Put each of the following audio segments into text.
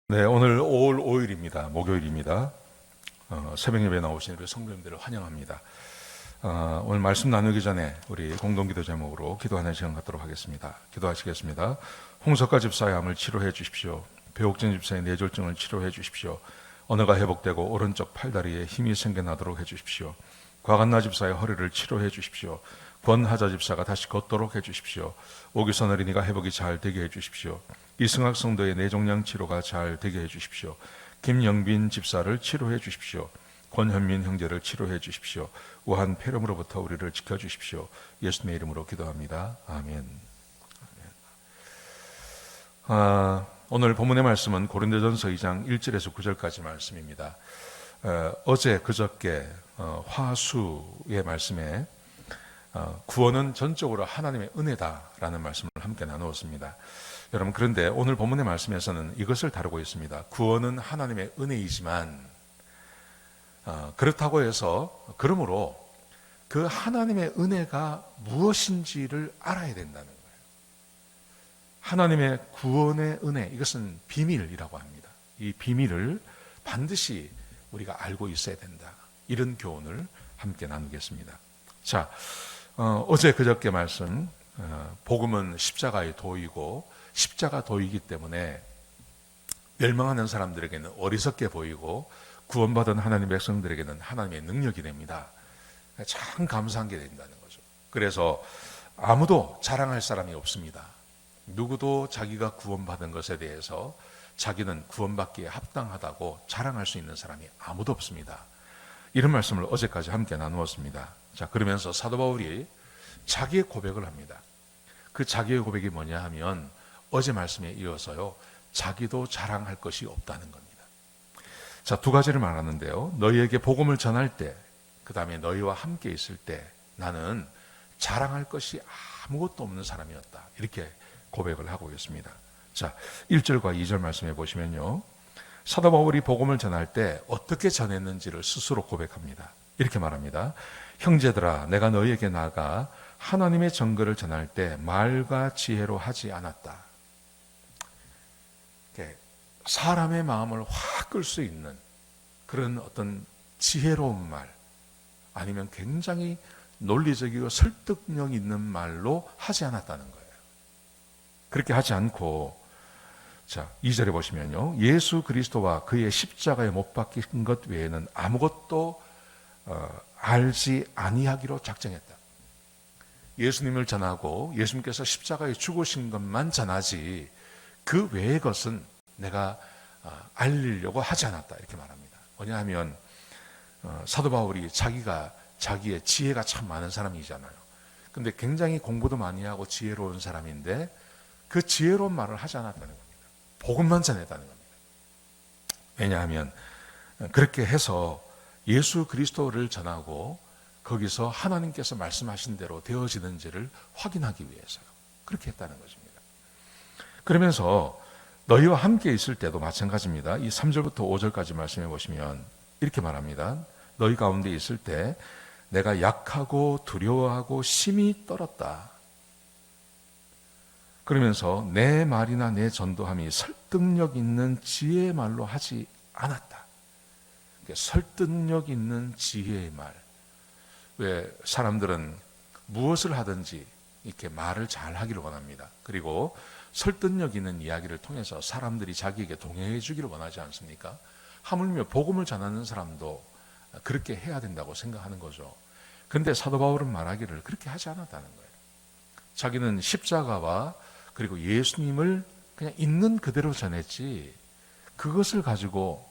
네, 오늘 5월 5일입니다. 목요일입니다. 새벽 예배 나오신 우리 성도님들을 환영합니다. 오늘 말씀 나누기 전에 우리 공동기도 제목으로 기도하는 시간 갖도록 하겠습니다. 기도하시겠습니다. 홍석가 집사의 암을 치료해 주십시오. 배옥진 집사의 뇌졸중을 치료해 주십시오. 언어가 회복되고 오른쪽 팔다리에 힘이 생겨나도록 해 주십시오. 과간나 집사의 허리를 치료해 주십시오. 권하자 집사가 다시 걷도록 해 주십시오. 오기선 어린이가 회복이 잘 되게 해 주십시오. 이승학 성도의 뇌종양 치료가 잘 되게 해 주십시오. 김영빈 집사를 치료해 주십시오. 권현민 형제를 치료해 주십시오. 우한 폐렴으로부터 우리를 지켜주십시오. 예수님의 이름으로 기도합니다. 아멘. 오늘 본문의 말씀은 고린도전서 2장 1절에서 9절까지 말씀입니다. 어제 그저께 화수의 말씀에 구원은 전적으로 하나님의 은혜다라는 말씀을 함께 나누었습니다. 여러분, 그런데 오늘 본문의 말씀에서는 이것을 다루고 있습니다. 구원은 하나님의 은혜이지만 그렇다고 해서 그러므로 그 하나님의 은혜가 무엇인지를 알아야 된다는 거예요. 하나님의 구원의 은혜, 이것은 비밀이라고 합니다. 이 비밀을 반드시 우리가 알고 있어야 된다. 이런 교훈을 함께 나누겠습니다. 자, 어제 그저께 말씀, 복음은 십자가의 도이고 십자가 도이기 때문에 멸망하는 사람들에게는 어리석게 보이고 구원받은 하나님 백성들에게는 하나님의 능력이 됩니다. 참 감사한 게 된다는 거죠. 그래서 아무도 자랑할 사람이 없습니다. 누구도 자기가 구원받은 것에 대해서 자기는 구원받기에 합당하다고 자랑할 수 있는 사람이 아무도 없습니다. 이런 말씀을 어제까지 함께 나누었습니다. 자, 그러면서 사도 바울이 자기의 고백을 합니다. 그 자기의 고백이 뭐냐 하면 어제 말씀에 이어서요, 자기도 자랑할 것이 없다는 겁니다. 자, 두 가지를 말하는데요. 너희에게 복음을 전할 때, 그 다음에 너희와 함께 있을 때 나는 자랑할 것이 아무것도 없는 사람이었다. 이렇게 고백을 하고 있습니다. 자, 1절과 2절 말씀해 보시면요, 사도 바울이 복음을 전할 때 어떻게 전했는지를 스스로 고백합니다. 이렇게 말합니다. 형제들아, 내가 너희에게 나아가 하나님의 정거를 전할 때 말과 지혜로 하지 않았다. 사람의 마음을 확 끌 수 있는 그런 어떤 지혜로운 말, 아니면 굉장히 논리적이고 설득력 있는 말로 하지 않았다는 거예요. 그렇게 하지 않고, 자, 2절에 보시면요, 예수 그리스도와 그의 십자가에 못 박힌 것 외에는 아무것도 알지 아니하기로 작정했다. 예수님을 전하고 예수님께서 십자가에 죽으신 것만 전하지 그 외의 것은 내가 알리려고 하지 않았다. 이렇게 말합니다. 왜냐하면 사도 바울이 자기의 지혜가 참 많은 사람이잖아요. 근데 굉장히 공부도 많이 하고 지혜로운 사람인데 그 지혜로운 말을 하지 않았다는 겁니다. 복음만 전했다는 겁니다. 왜냐하면 그렇게 해서 예수 그리스도를 전하고 거기서 하나님께서 말씀하신 대로 되어지는지를 확인하기 위해서요. 그렇게 했다는 것입니다. 그러면서 너희와 함께 있을 때도 마찬가지입니다. 이 3절부터 5절까지 말씀해 보시면 이렇게 말합니다. 너희 가운데 있을 때 내가 약하고 두려워하고 심히 떨었다. 그러면서 내 말이나 내 전도함이 설득력 있는 지혜의 말로 하지 않았다. 설득력 있는 지혜의 말. 왜 사람들은 무엇을 하든지 이렇게 말을 잘 하기를 원합니다. 그리고 설득력 있는 이야기를 통해서 사람들이 자기에게 동행해 주기를 원하지 않습니까? 하물며 복음을 전하는 사람도 그렇게 해야 된다고 생각하는 거죠. 그런데 사도 바울은 말하기를 그렇게 하지 않았다는 거예요. 자기는 십자가와 그리고 예수님을 그냥 있는 그대로 전했지, 그것을 가지고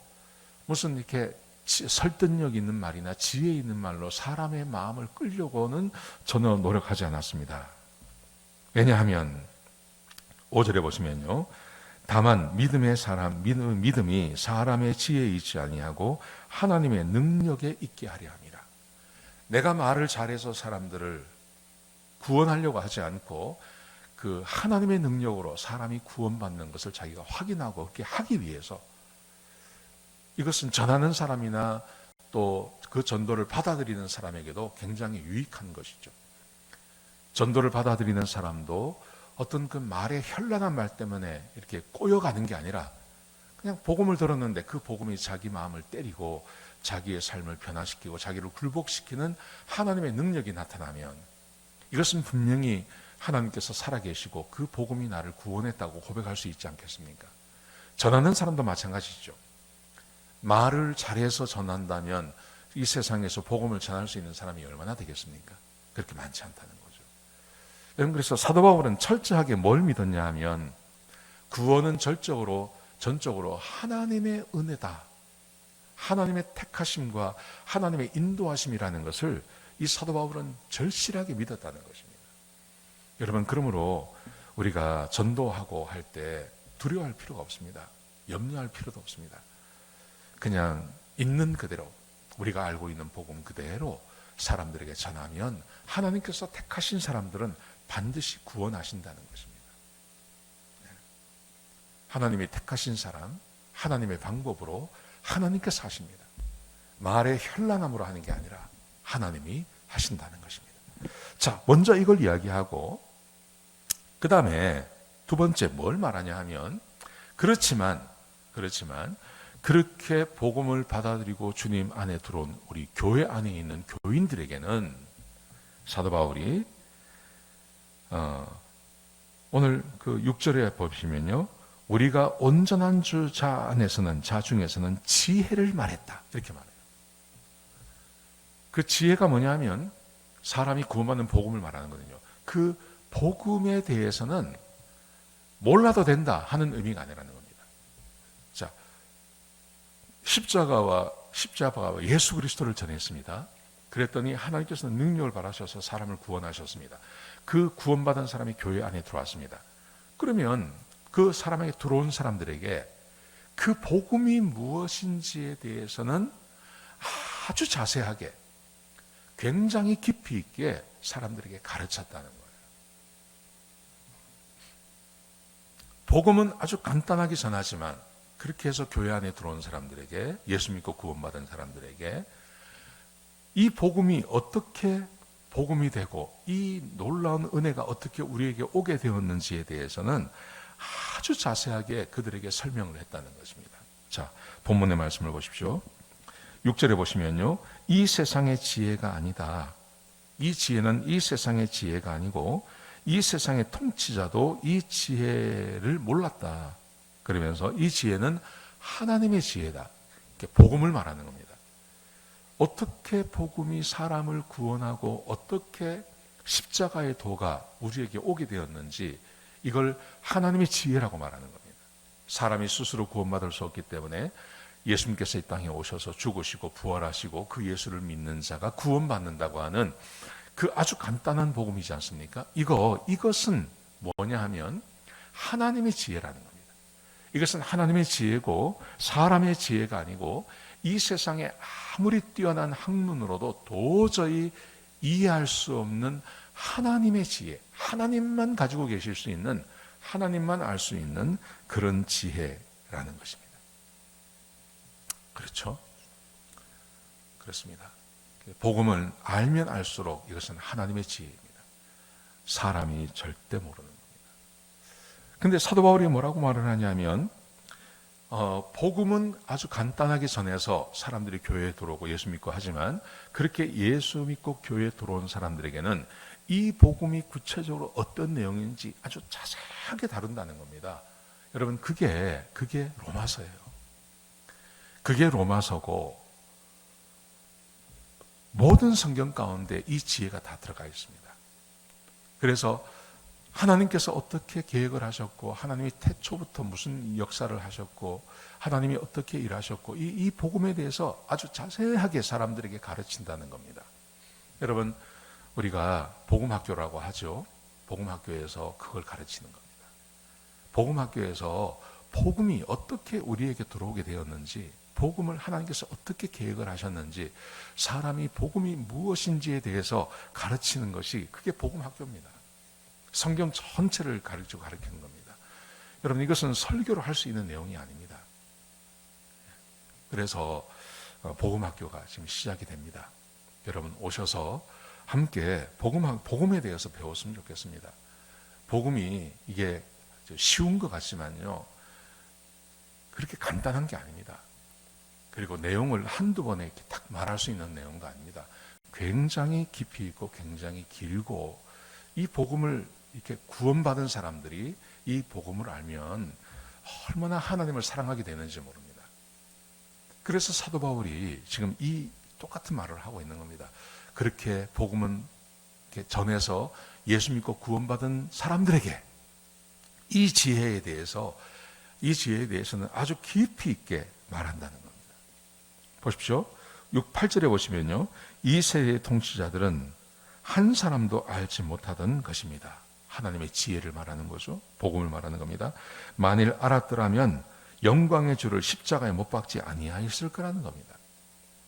무슨 이렇게 설득력 있는 말이나 지혜 있는 말로 사람의 마음을 끌려고는 전혀 노력하지 않았습니다. 왜냐하면 5절에 보시면요, 다만 믿음이 사람의 지혜에 있지 아니하고 하나님의 능력에 있게 하려 함이라. 내가 말을 잘해서 사람들을 구원하려고 하지 않고 그 하나님의 능력으로 사람이 구원받는 것을 자기가 확인하고 그렇게 하기 위해서, 이것은 전하는 사람이나 또 그 전도를 받아들이는 사람에게도 굉장히 유익한 것이죠. 전도를 받아들이는 사람도 어떤 그 말의 현란한 말 때문에 이렇게 꼬여가는 게 아니라 그냥 복음을 들었는데 그 복음이 자기 마음을 때리고 자기의 삶을 변화시키고 자기를 굴복시키는 하나님의 능력이 나타나면 이것은 분명히 하나님께서 살아계시고 그 복음이 나를 구원했다고 고백할 수 있지 않겠습니까? 전하는 사람도 마찬가지죠. 말을 잘해서 전한다면 이 세상에서 복음을 전할 수 있는 사람이 얼마나 되겠습니까? 그렇게 많지 않다는 거죠. 여러분, 그래서 사도 바울은 철저하게 뭘 믿었냐 하면 구원은 전적으로 하나님의 은혜다. 하나님의 택하심과 하나님의 인도하심이라는 것을 이 사도 바울은 절실하게 믿었다는 것입니다. 여러분, 그러므로 우리가 전도하고 할 때 두려워할 필요가 없습니다. 염려할 필요도 없습니다. 그냥 있는 그대로 우리가 알고 있는 복음 그대로 사람들에게 전하면 하나님께서 택하신 사람들은 반드시 구원하신다는 것입니다. 하나님이 택하신 사람, 하나님의 방법으로 하나님께서 하십니다. 말의 현란함으로 하는 게 아니라 하나님이 하신다는 것입니다. 자, 먼저 이걸 이야기하고 그 다음에 두 번째 뭘 말하냐 하면 그렇지만 그렇게 복음을 받아들이고 주님 안에 들어온 우리 교회 안에 있는 교인들에게는 사도 바울이 오늘 그 6절에 보시면요, 우리가 온전한 자 중에서는 지혜를 말했다 이렇게 말해요. 그 지혜가 뭐냐면 사람이 구원받는 복음을 말하는 거거든요. 그 복음에 대해서는 몰라도 된다 하는 의미가 아니라는 겁니다. 자, 십자가와 예수 그리스도를 전했습니다. 그랬더니 하나님께서는 능력을 발하셔서 사람을 구원하셨습니다. 그 구원받은 사람이 교회 안에 들어왔습니다. 그러면 그 사람에게 들어온 사람들에게 그 복음이 무엇인지에 대해서는 아주 자세하게 굉장히 깊이 있게 사람들에게 가르쳤다는 거예요. 복음은 아주 간단하게 전하지만 그렇게 해서 교회 안에 들어온 사람들에게, 예수 믿고 구원받은 사람들에게 이 복음이 어떻게 복음이 되고 이 놀라운 은혜가 어떻게 우리에게 오게 되었는지에 대해서는 아주 자세하게 그들에게 설명을 했다는 것입니다. 자, 본문의 말씀을 보십시오. 6절에 보시면요, 이 세상의 지혜가 아니다. 이 지혜는 이 세상의 지혜가 아니고 이 세상의 통치자도 이 지혜를 몰랐다. 그러면서 이 지혜는 하나님의 지혜다. 이렇게 복음을 말하는 겁니다. 어떻게 복음이 사람을 구원하고 어떻게 십자가의 도가 우리에게 오게 되었는지 이걸 하나님의 지혜라고 말하는 겁니다. 사람이 스스로 구원받을 수 없기 때문에 예수님께서 이 땅에 오셔서 죽으시고 부활하시고 그 예수를 믿는 자가 구원받는다고 하는 그 아주 간단한 복음이지 않습니까? 이것은 뭐냐 하면 하나님의 지혜라는 겁니다. 이것은 하나님의 지혜고 사람의 지혜가 아니고 이 세상에 아무리 뛰어난 학문으로도 도저히 이해할 수 없는 하나님의 지혜, 하나님만 가지고 계실 수 있는, 하나님만 알 수 있는 그런 지혜라는 것입니다. 그렇죠? 그렇습니다. 복음을 알면 알수록 이것은 하나님의 지혜입니다. 사람이 절대 모르는 겁니다. 근데 사도 바울이 뭐라고 말을 하냐면 복음은 아주 간단하게 전해서 사람들이 교회에 들어오고 예수 믿고 하지만 그렇게 예수 믿고 교회에 들어온 사람들에게는 이 복음이 구체적으로 어떤 내용인지 아주 자세하게 다룬다는 겁니다. 여러분, 그게 로마서예요. 그게 로마서고 모든 성경 가운데 이 지혜가 다 들어가 있습니다. 그래서 하나님께서 어떻게 계획을 하셨고 하나님이 태초부터 무슨 역사를 하셨고 하나님이 어떻게 일하셨고 이 복음에 대해서 아주 자세하게 사람들에게 가르친다는 겁니다. 여러분, 우리가 복음학교라고 하죠. 복음학교에서 그걸 가르치는 겁니다. 복음학교에서 복음이 어떻게 우리에게 들어오게 되었는지, 복음을 하나님께서 어떻게 계획을 하셨는지, 사람이 복음이 무엇인지에 대해서 가르치는 것이 그게 복음학교입니다. 성경 전체를 가르치는 겁니다. 여러분, 이것은 설교로 할 수 있는 내용이 아닙니다. 그래서 복음학교가 지금 시작이 됩니다. 여러분 오셔서 함께 복음에 대해서 배웠으면 좋겠습니다. 복음이 이게 쉬운 것 같지만요, 그렇게 간단한 게 아닙니다. 그리고 내용을 한두 번에 이렇게 딱 말할 수 있는 내용도 아닙니다. 굉장히 깊이 있고 굉장히 길고, 이 복음을 이렇게 구원받은 사람들이 이 복음을 알면 얼마나 하나님을 사랑하게 되는지 모릅니다. 그래서 사도 바울이 지금 이 똑같은 말을 하고 있는 겁니다. 그렇게 복음은 이렇게 전해서 예수 믿고 구원받은 사람들에게 이 지혜에 대해서는 아주 깊이 있게 말한다는 겁니다. 보십시오. 8절에 보시면요, 이 세대의 통치자들은 한 사람도 알지 못하던 것입니다. 하나님의 지혜를 말하는 거죠. 복음을 말하는 겁니다. 만일 알았더라면 영광의 주를 십자가에 못 박지 아니하였을 거라는 겁니다.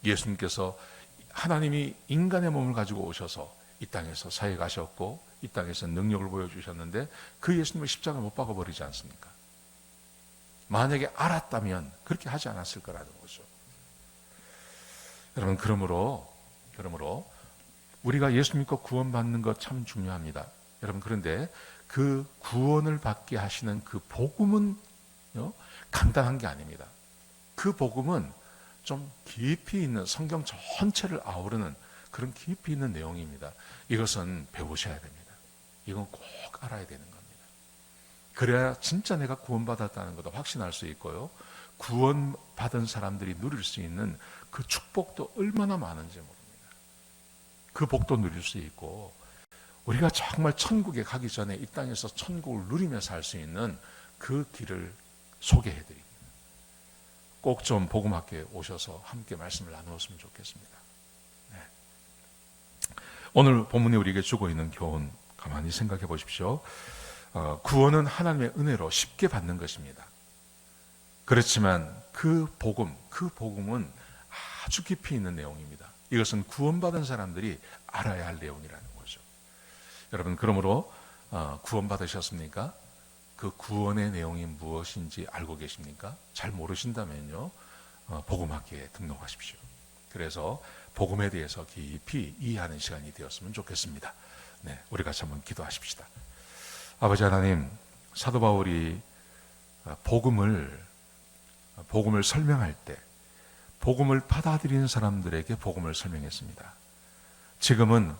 예수님께서 하나님이 인간의 몸을 가지고 오셔서 이 땅에서 사역하셨고 이 땅에서 능력을 보여주셨는데 그 예수님을 십자가에 못 박아버리지 않습니까? 만약에 알았다면 그렇게 하지 않았을 거라는 거죠. 여러분, 그러므로 우리가 예수 믿고 구원받는 것 참 중요합니다. 여러분, 그런데 그 구원을 받게 하시는 그 복음은 간단한 게 아닙니다. 그 복음은 좀 깊이 있는, 성경 전체를 아우르는 그런 깊이 있는 내용입니다. 이것은 배우셔야 됩니다. 이건 꼭 알아야 되는 겁니다. 그래야 진짜 내가 구원받았다는 것도 확신할 수 있고요, 구원받은 사람들이 누릴 수 있는 그 축복도 얼마나 많은지 모릅니다. 그 복도 누릴 수 있고, 우리가 정말 천국에 가기 전에 이 땅에서 천국을 누리며 살 수 있는 그 길을 소개해 드립니다. 꼭 좀 복음학교에 오셔서 함께 말씀을 나누었으면 좋겠습니다. 네. 오늘 본문이 우리에게 주고 있는 교훈 가만히 생각해 보십시오. 구원은 하나님의 은혜로 쉽게 받는 것입니다. 그렇지만 그 복음은 아주 깊이 있는 내용입니다. 이것은 구원받은 사람들이 알아야 할 내용이라는 거죠. 여러분, 그러므로 구원받으셨습니까? 그 구원의 내용이 무엇인지 알고 계십니까? 잘 모르신다면요, 복음학교에 등록하십시오. 그래서 복음에 대해서 깊이 이해하는 시간이 되었으면 좋겠습니다. 네, 우리 같이 한번 기도하십시다. 아버지 하나님, 사도 바울이 복음을 설명할 때 복음을 받아들이는 사람들에게 복음을 설명했습니다. 지금은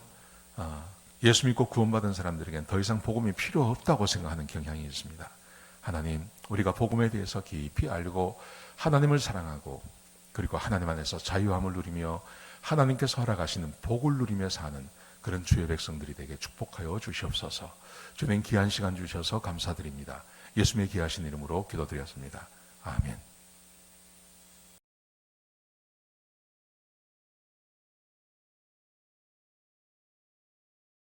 예수 믿고 구원받은 사람들에게는 더 이상 복음이 필요 없다고 생각하는 경향이 있습니다. 하나님, 우리가 복음에 대해서 깊이 알고 하나님을 사랑하고 그리고 하나님 안에서 자유함을 누리며 하나님께서 허락하시는 복을 누리며 사는 그런 주의 백성들이 되게 축복하여 주시옵소서. 주님, 귀한 시간 주셔서 감사드립니다. 예수님의 귀하신 이름으로 기도드렸습니다. 아멘.